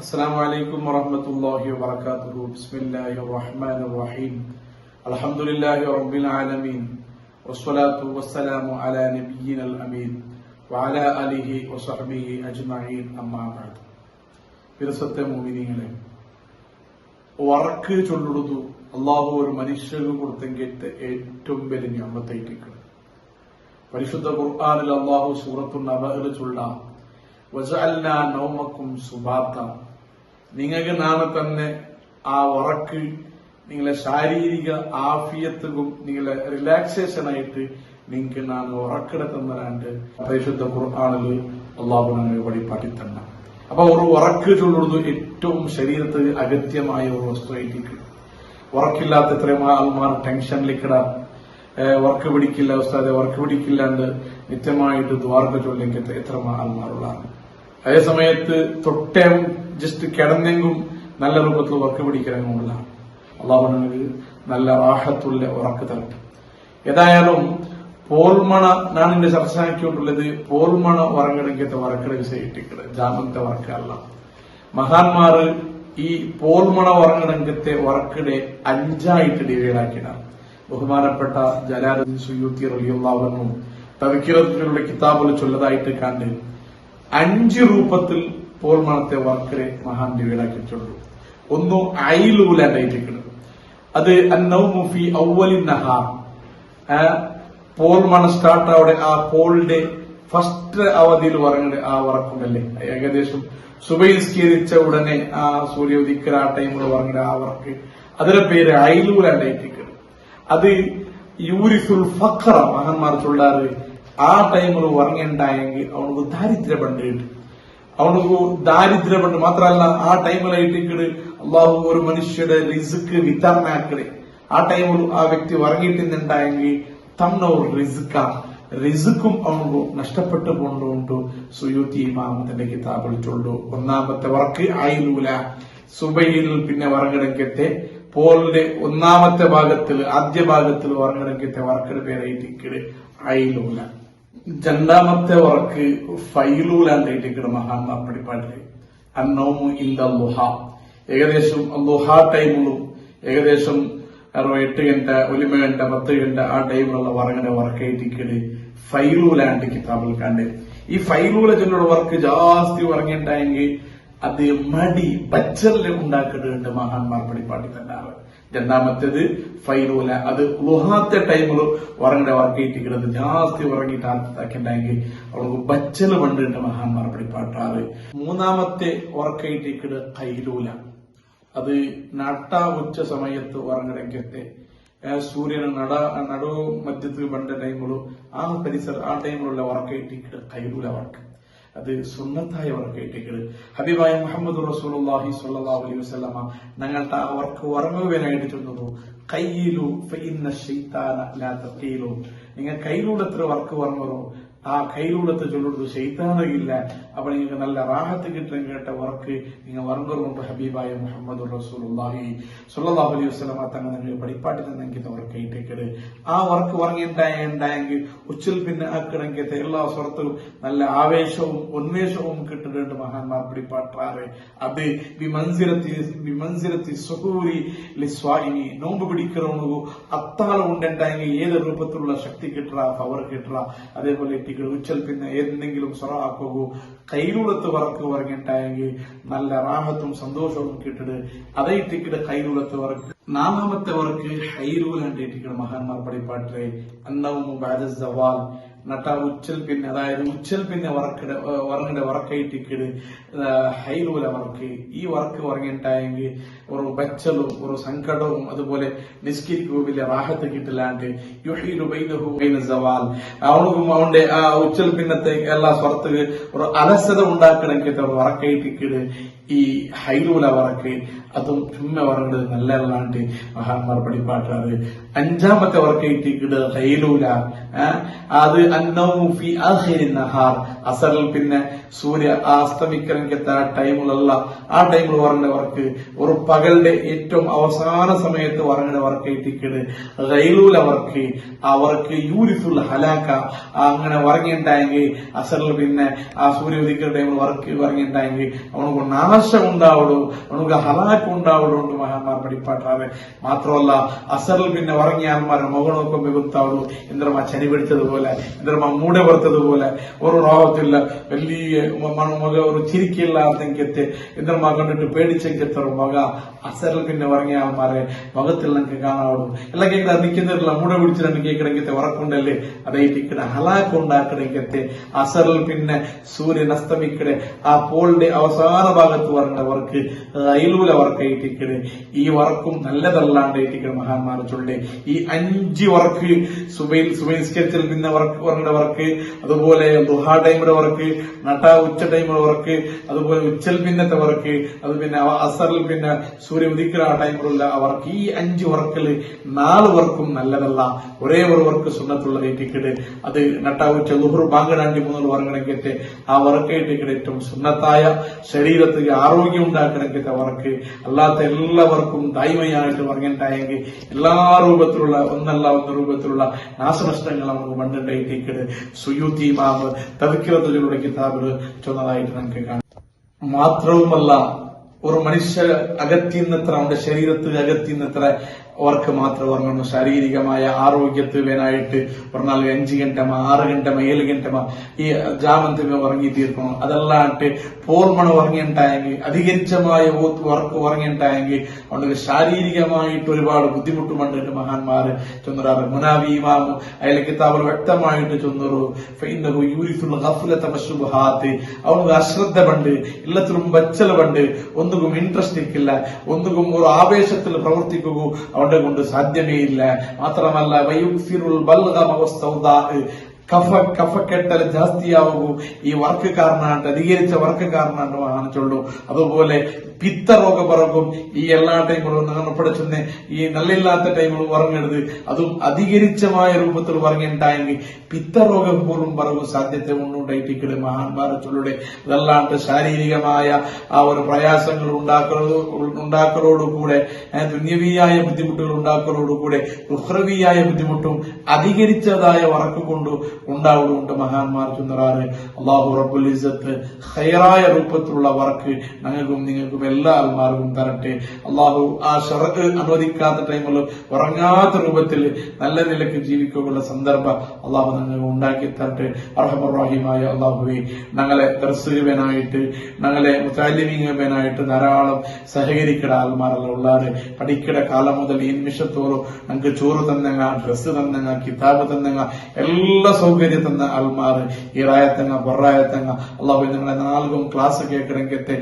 السلام عليكم ورحمة الله وبركاته. بسم الله الرحمن الرحيم. الحمد لله رب العالمين والصلاة والسلام على نبينا الأمين وعلى آله وصحبه أجمعين أما بعد. വിരസത്തെ മുഅ്മിനീങ്ങളെ, വറക്ക് ചൊല്ലുന്നത് അല്ലാഹു ഒരു മനുഷ്യർക്ക് കൊടുത്തെങ്കിൽ ഏറ്റവും വലിയ നിഅമത്തായിരിക്കും. പരിശുദ്ധ ഖുർആനിൽ അല്ലാഹു സൂറത്തുൻ നബഅൽ ചൊല്ലാം, വജഅൽനാ നൗമക്കും സുബാത, നിങ്ങൾക്ക് നാളെ തന്നെ ആ ഉറക്ക് നിങ്ങളെ ശാരീരിക ആഫിയത്തും നിങ്ങളെ റിലാക്സേഷൻ ആയിട്ട് നിങ്ങൾക്ക് നാം ഉറക്കെടുത്തുന്നതാണ്ട് പരിശുദ്ധ ഖുർആനിൽ അല്ലാഹു നമ്മെ വഴിപാട്ടി തന്നെ. അപ്പൊ ഒരു ഉറക്ക് ചൊല്ലുന്നത് ഏറ്റവും ശരീരത്തിന് അഗത്യമായ ഒരു വസ്തുവായിരിക്കും. ഉറക്കില്ലാത്ത എത്രയും ആൾമാർ ടെൻഷനിലേക്കിട വർക്ക് പിടിക്കില്ല ഉസ്താദെ, വർക്ക് പിടിക്കില്ലാണ്ട് നിത്യമായിട്ട് ദ്വാർക്ക ചൊല്ലിക്കത്തെ എത്ര ആൾമാരുള്ളതാണ്. അതേ സമയത്ത് തൊട്ടേം ജസ്റ്റ് കിടന്നെങ്കും നല്ല രൂപത്തിൽ വർക്ക് പിടിക്കണമെന്നുള്ള അള്ളാഹു നമുക്ക് നല്ല റാഹത്തുള്ള ഉറക്ക് തരട്ടെ. ഏതായാലും പോൽമണ ഞാൻ എന്റെ ചർച്ചയാക്കിക്കൊണ്ടുള്ളത് പോൽമണ ഉറങ്ങടങ്കത്തെ വറക്കട വിഷയിട്ടിക്കട് ജാമത്തെ വർക്കല്ല. മഹാന്മാര് ഈ പോൽമണ ഉറങ്ങടങ്കത്തെ വർക്കടെ 5ആയിട്ട് ഡിവൈഡാക്കിയതാണ്. ബഹുമാനപ്പെട്ട ജലാലുദ്ദീൻ സുയൂത്തി റളിയല്ലാഹു അൻഹു തദ്കിറത്തിലുള്ള കിതാബിൽ ചൊല്ലതായിട്ട് കണ്ട് 5 രൂപത്തിൽ പോൽമണത്തെ വർക്കരെ മഹാൻ ഡിവൈഡാക്കിയിട്ടുള്ളൂ. ഒന്ന് ഐലൂലായിട്ടിരിക്കുന്നത്, അത് അന്നൗമു ഫി അവ്വലിൻ നഹാർ, പോൽമണ സ്റ്റാർട്ട് അവിടെ ആ പോളിന്റെ ഫസ്റ്റ് അവധിയിൽ ഉറങ്ങുന്ന ആ ഉറക്കുണ്ടല്ലേ, ഏകദേശം സുബഹി നിസ്കരിച്ച ഉടനെ ആ സൂര്യ ഉദിക്കൽ ആ ടൈമിൽ ഉറങ്ങുന്ന ആ ഉറക്ക്, അതിന്റെ പേര് ഐലൂലായിട്ടിരിക്കുന്നത്. അത് യൂരിസുൽ ഫഖ്റ, മഹാന്മാർ ചൊല്ലാറ് ആ ടൈമിൽ ഉറങ്ങണ്ടായെങ്കിൽ അവനക്ക് ദാരിദ്ര്യപണ്ട് കിട്ടും. അവനക്ക് ദാരിദ്ര്യപണ്ട് മാത്രമല്ല, ആ ടൈമിലായിട്ട് അള്ളാഹു ഒരു മനുഷ്യരുടെ റിസ്ക് വിതരണാക്കടെ ആ ടൈമിൽ ആ വ്യക്തി ഉറങ്ങിയിട്ടുണ്ടായെങ്കിൽ തന്ന ഒരു റിസ്ക്കും അവനക്ക് നഷ്ടപ്പെട്ടു കൊണ്ടുകൊണ്ട് സുയൂത്തി ഇമാമത്തിന്റെ കിതാബിൽ ചൊല്ലു. ഒന്നാമത്തെ വർക്ക് ഐലൂല, സുബൈയിൽ പിന്നെ ഉറങ്ങടക്കത്തെ പോളിന്റെ ഒന്നാമത്തെ ഭാഗത്തിൽ ആദ്യ ഭാഗത്തിൽ ഉറങ്ങടക്കത്തെ വർക്കയുടെ പേരായിട്ട് ഐലൂല. രണ്ടാമത്തെ വർക്ക് ഫൈലൂലാണ്ടായിട്ട് മഹാന്മാർ പഠിപ്പാട്ടില് അന്നൗമു ഇൻദ ളുഹ, ഏകദേശം ളുഹ ടൈമിലും ഏകദേശം 8 ഗണ്ട 1 ഗണ്ട 10 ഗണ്ട ആ ടൈമിലുള്ള ഉറങ്ങുന്ന വർക്കായിട്ട് ഫൈലൂലാണ്ട് കിതാബിൽ കണ്ട്. ഈ ഫൈലൂല ചൊല്ലുള്ള വർക്ക് ജാസ്തി ഉറങ്ങിണ്ടായെങ്കിൽ അത് മടി ബച്ചറിൽ ഉണ്ടാക്കിയിട്ടുണ്ട് മഹാന്മാർ പഠിപ്പാട്ടി തന്നെ. രണ്ടാമത്തേത് ഫൈലൂല, അത് ളുഹാത്തെ ടൈമിൽ ഉറങ്ങേണ്ട വർക്കായിട്ടിരിക്കുന്നത് ജാസ്തി ഉറങ്ങിയിട്ട് ആക്കിണ്ടായെങ്കിൽ അവർക്ക് ബച്ചല് പണ്ടിട്ട് മഹാന്മാർ പഠിപ്പാട്ടാറ്. മൂന്നാമത്തെ ഉറക്കായിട്ടിരിക്കുന്നത് കൈലൂല, അത് നട്ട ഉച്ച സമയത്ത് ഉറങ്ങടക്കത്തെ സൂര്യന് നടു മധ്യത്തിൽ പണ്ട ടൈമിലും ആ പരിസരം ആ ടൈമിലുള്ള ഉറക്കായിട്ടിരിക്കുന്നത് കൈലൂല വർക്ക്. അത് സുന്നത്തായ വർക്കായിട്ടേക്കത്. ഹബീബായ മുഹമ്മദ് റസൂലുള്ളാഹി സ്വല്ലല്ലാഹു അലൈഹി വസല്ലമ ഞങ്ങളുടെ ആ വർക്ക് ഉറങ്ങുവാനായിട്ട് ചൊല്ലുന്നു, കയ്യിലു ഫഇന്ന ശൈത്താന ലാ തഖീലു, നിങ്ങൾ കയ്യിലൂടെ എത്ര വർക്ക് ഉറങ്ങുമോ ആ കയ്യിലൂടത്തെ ചൊല്ലുന്നത് ശൈത്താനില്ല. അപ്പൊ നിങ്ങൾക്ക് നല്ല റാഹത്ത് കിട്ടാൻ കേട്ട വർക്ക് നിങ്ങൾ ഉറങ്ങുന്നുണ്ട്. ഹബീബായ മുഹമ്മദ് റസൂലുള്ളാഹി സ്വല്ലല്ലാഹു അലൈഹി വസല്ലമ തങ്ങൾ നിങ്ങൾ പഠിപ്പാട്ടി തന്നെ വർക്കായിട്ടേക്കത്. ആ വർക്ക് ഉറങ്ങിണ്ടായെങ്കിൽ ഉച്ചിൽ പിന്നെ ആക്കിടങ്കത്തെ എല്ലാ സ്വരത്തിലും നല്ല ആവേശവും ഉന്മേഷവും കിട്ടുന്നുണ്ട് മഹാന്മാർ പഠിപ്പാട്ടാറ്. അത് വിമൻസിരത്തി സുഹൂരി ലിസ്വാഇനി, നോമ്പ് പിടിக்கிறവനു അത്താളം ഉണ്ടെങ്കിൽ ഏത് രൂപത്തിലുള്ള ശക്തി കിട്ടുക പവർ കിട്ടുക. അതേപോലെ ഉച്ചൽ പിന്നെ എന്തെങ്കിലും സ്വറാക്കൂ കൈലൂളത്ത് വർക്ക് ഉറങ്ങിണ്ടായെങ്കിൽ നല്ല റാഹത്തും സന്തോഷവും കിട്ടിട്ട് അതേറ്റിക്കിട്ട് കൈലൂളത്ത് വർക്ക്. നാലാമത്തെ വർക്ക് ഹൈലൂലാണ്ടിരിക്കണം മഹാന്മാർ പഠിപ്പാട്ടിലെ അന്നവും ബാദ സവാൽ, നട്ട ഉച്ചൽ പിന്നെ അതായത് ഉച്ചൽ പിന്നെ ഉറങ്ങേണ്ട വർക്കായിട്ടിക്കട് ഹൈലൂല വർക്ക്. ഈ വർക്ക് ഉറങ്ങിണ്ടായെങ്കിൽ ഒരു ബച്ചലും ഒരു സങ്കടവും അതുപോലെ നിസ്കരിക്കുക വലിയ റാഹത്ത് കിട്ടില്ലാണ്ട് യുഹീലു ബൈനഹു ബൈന സവാൽ, അവനും അവന്റെ ആ ഉച്ചൽ പിന്നത്തെ എല്ലാ സ്വരത്തിന് ഒരു അലസത ഉണ്ടാക്കണമെങ്കിൽ ഒരു വർക്കായിട്ടിക്കട് ഈ ഹൈലൂല വർക്ക്. അതും ചുമ്മാ ഉറങ്ങുന്നത് നല്ലതല്ലാണ്ട് മഹാന്മാർ പഠിപ്പാട്ടാറ്. 5ാമത്തെ വർക്കായിട്ടിക്കട് ഹൈലൂല, അത് അന്നൗമു ഫി ആഖിരി നഹാർ അസറിൽ പിന്നെ സൂര്യ അസ്തമിക്കരങ്കത്തെ ആ ടൈമിലുള്ള ആ ടൈമിൽ ഉറങ്ങുന്നവർക്ക് ഒരു പകലിന്റെ ഏറ്റവും അവസാന സമയത്ത് ഉറങ്ങുന്നവർക്ക് എത്തിക്കട് ഗൈലൂൽ അവർക്ക് യൂരിഫുൽ ഹലാക്ക അങ്ങനെ ഉറങ്ങിണ്ടായെങ്കിൽ അസറിൽ പിന്നെ ആ സൂര്യ ഉദിക്കുന്ന ടൈമിൽ ഉറങ്ങിണ്ടായെങ്കിൽ അവനക്ക് നാശം ഉണ്ടാവുള്ളൂ, അവനക്ക് ഹലാക്ക് ഉണ്ടാവുള്ളൂ ഉണ്ട് മഹാന്മാർ പഠിപ്പാട്ടാറ്. മാത്രമല്ല അസറിൽ പിന്നെ ഉറങ്ങിയ ആൾമാരെ മുഖനൊക്കെ മികുത്താവുള്ളൂ, എന്തിനാ ചനി പിടിച്ചതുപോലെ, എന്തിനാ മൂട പുറത്തതുപോലെ ഒരു രോഗത്തില്ല വലിയ മക ഒരു ചിരിക്കില്ലാത്തെങ്കത്തെ എന്തിനാ കണ്ടിട്ട് പേടിച്ചെങ്കത്തൊരു മക അസറിൽ പിന്നെ ഉറങ്ങിയ ആൾമാരെ മുഖത്തിൽ നമുക്ക് കാണാവുള്ളൂ. എല്ലാം കേൾക്കുന്ന നിൽക്കുന്നില്ല മൂട പിടിച്ചിട്ട് കേൾക്കണമെങ്കിൽ ഉറക്കുണ്ടല്ലേ അതേറ്റിക്കടെ ഹലാക്ക് ഉണ്ടാക്കണമെങ്കിൽ അസറിൽ പിന്നെ സൂര്യൻ അസ്തമിക്കടെ ആ പോളിന്റെ അവസാന ഭാഗത്ത് ഉറങ്ങുന്നവർക്ക് അയിലൂല വർക്ക് ഏറ്റിക്കട് ഈ വർക്കും നല്ലതല്ലാണ്ട് ഏറ്റിക്കട് മഹാന്മാർ ചൊല്ലേ. ഈ 5 വർക്ക് സുബൈസ്കരിച്ചിൽ പിന്നെ ഉറങ്ങുന്നവർക്ക്, അതുപോലെ ദുഹാ ടൈമിന്റെ വർക്ക്, ഉച്ച ടൈമിന്റെ വർക്ക്, അതുപോലെ ഉച്ചൽ പിന്നത്തെ വർക്ക്, അത് പിന്നെ അസറിൽ പിന്നെ സൂര്യ ഉദിക്കുന്ന ആ ടൈമിലുള്ള അവർക്ക് ഈ 5 വർക്കിൽ 4 വർക്കും നല്ലതല്ല. ഒരേ ഒരു വർക്ക് സുന്നത്തുള്ള ഏറ്റിക്കട് അത് ഉച്ച ദുഹർ ബാങ്ക് 2-3 ഉറങ്ങണമെങ്കിൽ ആ വർക്ക് ഏറ്റിക്കട് ഏറ്റവും സുന്നത്തായ ശരീരത്തിന് ആരോഗ്യം ഉണ്ടാക്കണമെങ്കിൽ വർക്ക്. അല്ലാത്ത എല്ലാവർക്കും ദൈവമായിട്ട് ഉറങ്ങിണ്ടായെങ്കിൽ എല്ലാ രൂപത്തിലുള്ള ഒന്ന് രൂപത്തിലുള്ള നാശനഷ്ടങ്ങൾ നമുക്ക് മണ്ണുണ്ടായിട്ടേക്കട് സുയൂത്തി ഇമാം തദ്കിറത്തുകളുടെ കിതാബിൽ ചൊന്നതായിട്ട് നമുക്ക് കാണാം. മാത്രവുമല്ല ഒരു മനുഷ്യ അകത്തിന്നത്ര അവന്റെ ശരീരത്തിൽ അകത്തിന്നത്ര അവർക്ക് മാത്രം ഉറങ്ങണം. ശാരീരികമായ ആരോഗ്യത്തിനായിട്ട് പറഞ്ഞാൽ 5 ഗಂಟೆ 6 ಗಂಟೆ 7 ಗಂಟೆ ഈ ജാമന്തിമ ഉറങ്ങി തീർക്കണം. അതല്ലാണ്ട് പൂർണ്ണ ഉറങ്ങിണ്ടായെങ്കിൽ അധികരിച്ചമായ വർക്ക് ഉറങ്ങിണ്ടായെങ്കിൽ അവർക്ക് ശാരീരികമായിട്ട് ഒരുപാട് ബുദ്ധിമുട്ടുമുണ്ട് മഹാന്മാര് ചൊന്നറാറ്. മുനാവി ഇമാമു അയാളെ കിതാബിൽ വ്യക്തമായിട്ട് ചൊന്നറു അവർക്ക് അശ്രദ്ധ പണ്ട് എല്ലാത്തിലും ബച്ചൽ പണ്ട് ഒന്നുകും ഇൻട്രസ്റ്റ് ഇരിക്കില്ല, ഒന്നുകും ഒരു ആവേശത്തിൽ പ്രവർത്തിക്കുകയോ അവന്റെ കൊണ്ട് സാധ്യമേ ഇല്ല. മാത്രമല്ല കഫക്കെട്ടൽ ജാസ്തിയാവൂ ഈ വർക്ക് കാരണാണ്ട് അധികരിച്ച വർക്ക് കാരണാണ്ട് വാങ്ങിച്ചുള്ളൂ. അതുപോലെ പിത്തരോഗ പറകും ഈ എല്ലാ ടൈമിലും നിങ്ങൾ പഠിച്ചെന്ന് ഈ നല്ലില്ലാത്ത ടൈമിൽ ഉറങ്ങരുത്. അതും അധികരിച്ചമായ രൂപത്തിൽ ഉറങ്ങിണ്ടായെങ്കിൽ പിത്തരോഗം പോലും പറകും സാധ്യത ഉണ്ടായിട്ടിക്കട് മഹാന്മാരെ ചൊല്ലുടെ. അതല്ലാണ്ട് ശാരീരികമായ ആ ഒരു പ്രയാസങ്ങൾ ഉണ്ടാക്കലോടുകൂടെ ദുന്യവിയായ ബുദ്ധിമുട്ടുകൾ ഉണ്ടാക്കലോടുകൂടെ ഉഹ്രവിയായ ബുദ്ധിമുട്ടും അധികരിച്ചതായ വർക്ക് കൊണ്ട് ഉണ്ടാവുന്നുണ്ട് മഹാന്മാർ ചൊന്നറാറ്. അള്ളാഹു റബ്ബുൽ ഇസ്സത്ത് ഖൈറായ രൂപത്തിലുള്ള വർക്ക് ഞങ്ങൾക്കും നിങ്ങൾക്കും എല്ലാ ആൾമാർക്കും തരട്ടെ. അള്ളാഹു ആ ഷറക്ക് അനുവദിക്കാത്ത ടൈമിൽ ഉറങ്ങാത്ത രൂപത്തിൽ നല്ല നിലയ്ക്ക് ജീവിക്കാനുള്ള സന്ദർഭം അള്ളാഹു ഞങ്ങൾ ഉണ്ടാക്കി തരട്ടെ. അർഹമർ-റഹീമായ അള്ളാഹുവേ, ഞങ്ങളെ ദർസുകനായിട്ട് ഞങ്ങളെ മുതഅല്ലിമീങ്ങനായിട്ട് ധാരാളം സഹകരിക്കട ആൾമാരെല്ലാം ഉള്ളാറ്. പഠിക്കട കാലം മുതൽ ഈ നിമിഷത്തോളം ഞങ്ങൾക്ക് ചോറ് തന്നെങ്ങ, ഡ്രസ്സ് തന്നെങ്ങ, കിതാബ് തന്നെങ്ങ, എല്ലാ സൗകര്യം തന്ന ആൾമാർ ഈ റായത്തങ്ങ പൊറായത്തങ്ങ അള്ളാഹു ഞങ്ങളെ 4 ക്ലാസ് കേൾക്കണമെങ്കിൽ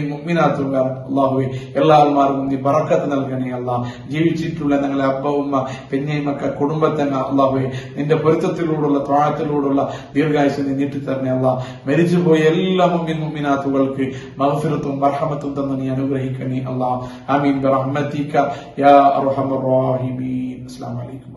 മുഅ്മിനാത്തുള്ള അള്ളാഹുവെ എല്ലാ ആൾമാർക്കും നീ ബറക്കത്ത് നൽകണേ. അള്ളാഹ് ജീവിച്ചിട്ടുള്ള ഞങ്ങളെ അബ്ബ ഉമ്മ പെഞ്ഞൈമക്ക കുടുംബത്തങ്ങ അള്ളാഹുവെ നിന്റെ പൊരുത്തത്തിലൂടുള്ള ത്വാഅത്തിലൂടുള്ള ദീർഘായുസ് നീ നീട്ടിത്തരണേ. അള്ളാഹ് മരിച്ചുപോയ എല്ലാ മുഅ്മിനാത്തുകൾക്ക് മഗ്ഫിറത്തും മർഹമത്തും തന്ന് നീ അനുഗ്രഹിക്കണേ. അള്ളാഹ് ആമീൻ ബിറഹ്മതിക യാ അർഹമർ റഹീമീൻ. അസ്സലാമു അലൈക്കും.